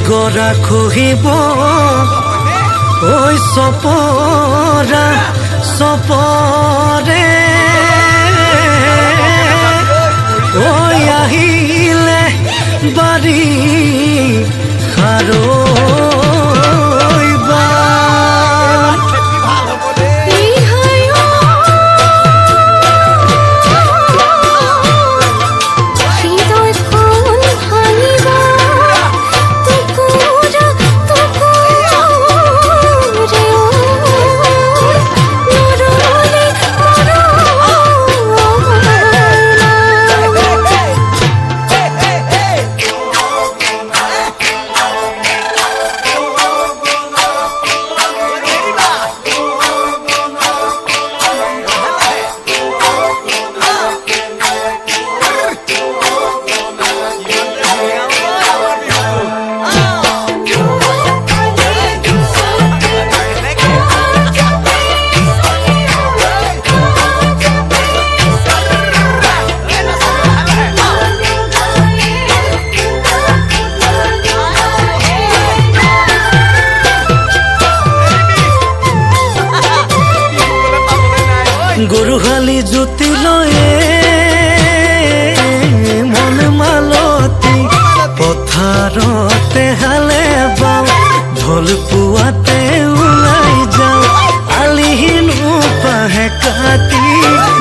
গৰা খহিব ঐ চপৰা চপৰে ঐ আহিলে বাৰী খাৰৈ গৰুহালি জ্যোতি লয়ে মন মালতী পথাৰতে হালে বাওঁ ঢোল পুৱাতে ওলাই যাওঁ আলিহিনো পাহে কাটি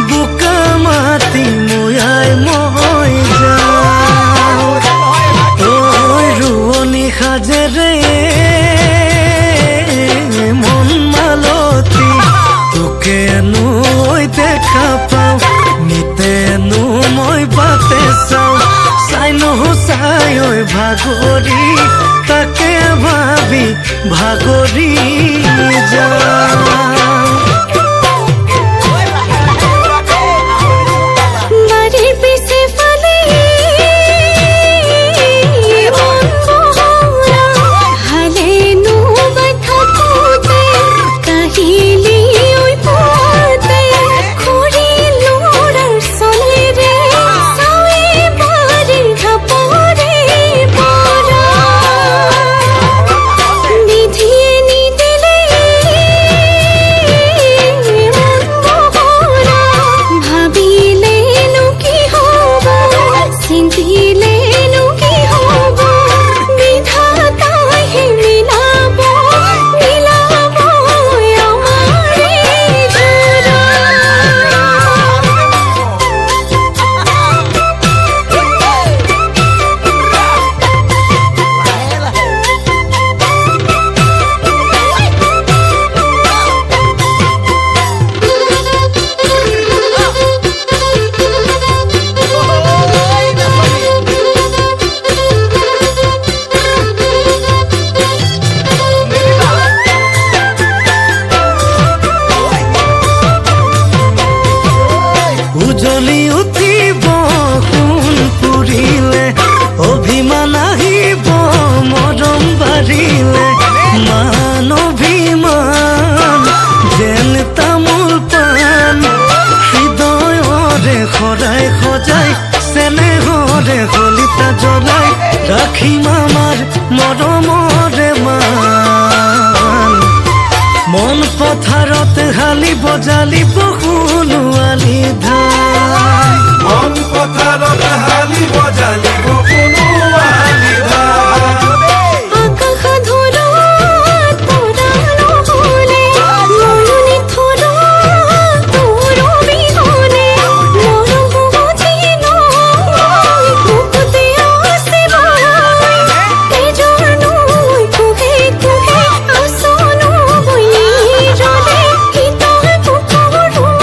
বোকা মাটি ময়াই মই যাওঁ ঐ ৰোৱনী সাজেৰে মন মালতী তোকেনো দেখা পাওঁ নিতেনো মই বাটে চাওঁ চাই নহো চাই ঐ ভাগৰি তাকে ভাবি ভাগৰি যাওঁ উজলি উঠিব সোণ পুৰিলে অভিমান আহিব মৰম বাঢ়িলে মান অভিমান যেন তামোল পাণ হৃদয়ৰে শৰাই সজাই চেনেহৰে শলিতা জ্বলাই ৰাখিম আমাৰ মৰমৰে মান মন পথাৰত হালিব জালিব সোণোৱালী ধান মন পথাৰত হালিব জালিব সোণোৱালী ধান Thank you.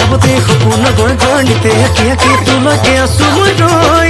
দেখাবতে সপোন নগৰ ঘৰ নিতে আঁকি আঁকি তোলৈকে আছো মই ৰৈ